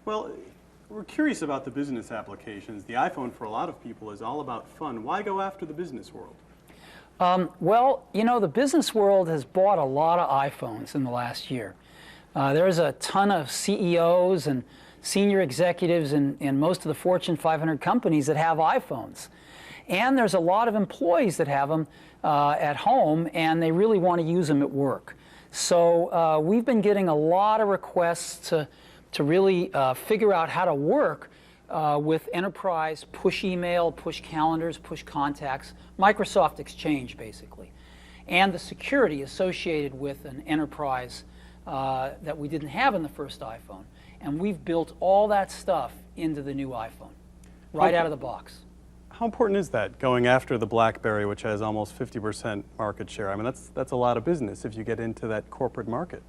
Well, we're curious about the business applications. The iPhone, for a lot of people, is all about fun. Why go after the business world? Well, you know, the business world has bought a lot of iPhones in the last year. There's a ton of CEOs and senior executives in most of the Fortune 500 companies that have iPhones. And there's a lot of employees that have them at home, and they really want to use them at work. So we've been getting a lot of requests to really figure out how to work with enterprise push email, push calendars, push contacts, Microsoft Exchange, basically, and the security associated with an enterprise that we didn't have in the first iPhone. And we've built all that stuff into the new iPhone, right out of the box. How important is that, going after the BlackBerry, which has almost 50% market share? I mean, that's a lot of business if you get into that corporate market.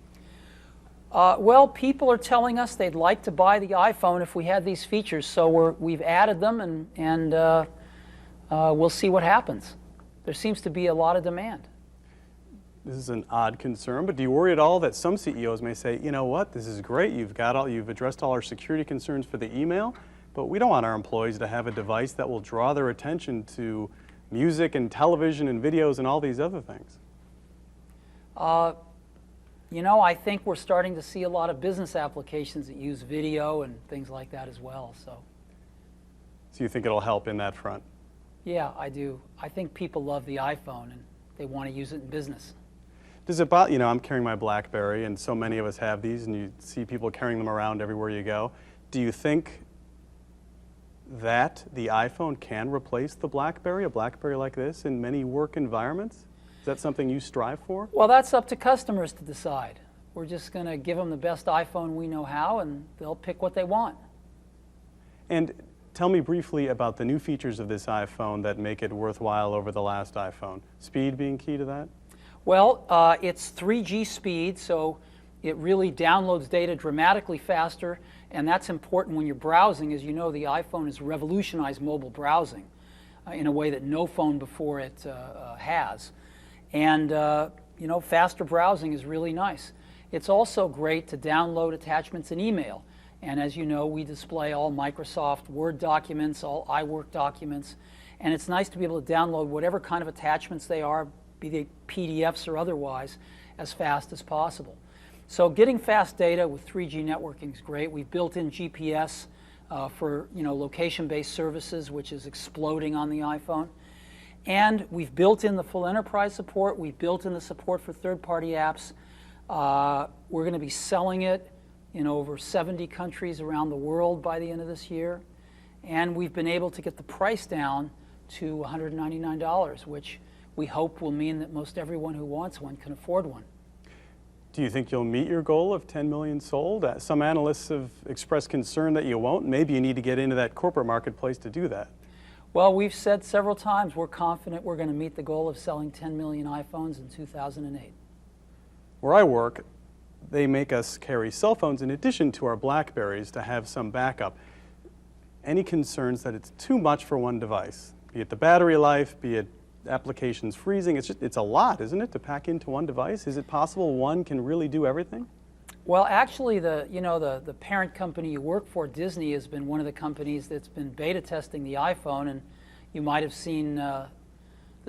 Well, people are telling us they'd like to buy the iPhone if we had these features, so we've added them, and we'll see what happens. There seems to be a lot of demand. This is an odd concern, but do you worry at all that some CEOs may say, you know what, this is great, you've addressed all our security concerns for the email, but we don't want our employees to have a device that will draw their attention to music and television and videos and all these other things? You know, I think we're starting to see a lot of business applications that use video and things like that as well. So you think it'll help in that front? Yeah, I do. I think people love the iPhone and they want to use it in business. Does it bother, you know, I'm carrying my BlackBerry, and so many of us have these, and you see people carrying them around everywhere you go. Do you think that the iPhone can replace the BlackBerry, a BlackBerry like this, in many work environments? Is that something you strive for? Well, that's up to customers to decide. We're just going to give them the best iPhone we know how, and they'll pick what they want. And tell me briefly about the new features of this iPhone that make it worthwhile over the last iPhone. Speed being key to that? Well, it's 3G speed, so it really downloads data dramatically faster, and that's important when you're browsing. As you know, the iPhone has revolutionized mobile browsing in a way that no phone before it has. And you know, faster browsing is really nice. It's also great to download attachments in email. And as you know, we display all Microsoft Word documents, all iWork documents, and it's nice to be able to download whatever kind of attachments they are, be they PDFs or otherwise, as fast as possible. So getting fast data with 3G networking is great. We've built in GPS for location-based services, which is exploding on the iPhone. And we've built in the full enterprise support. We've built in the support for third-party apps. We're going to be selling it in over 70 countries around the world by the end of this year. And we've been able to get the price down to $199, which we hope will mean that most everyone who wants one can afford one. Do you think you'll meet your goal of 10 million sold? Some analysts have expressed concern that you won't. Maybe you need to get into that corporate marketplace to do that. Well, we've said several times we're confident we're going to meet the goal of selling 10 million iPhones in 2008. Where I work, they make us carry cell phones in addition to our BlackBerries to have some backup. Any concerns that it's too much for one device? Be it the battery life, be it applications freezing, it's a lot, isn't it, to pack into one device? Is it possible one can really do everything? Well, actually, the parent company you work for, Disney, has been one of the companies that's been beta testing the iPhone, and you might have seen the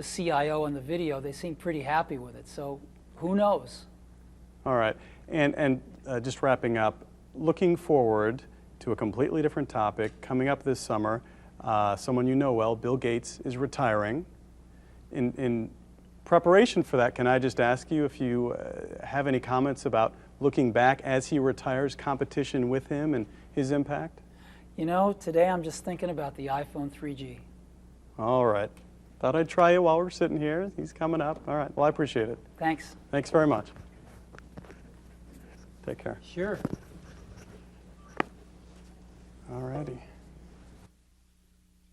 CIO in the video. They seem pretty happy with it, so who knows? All right, and just wrapping up, looking forward to a completely different topic, coming up this summer, someone you know well, Bill Gates, is retiring. In preparation for that, can I just ask you if you have any comments about looking back as he retires, competition with him and his impact? You know, today I'm just thinking about the iPhone 3G. All right. Thought I'd try you while we're sitting here. He's coming up. All right. Well, I appreciate it. Thanks. Thanks very much. Take care. Sure. All righty.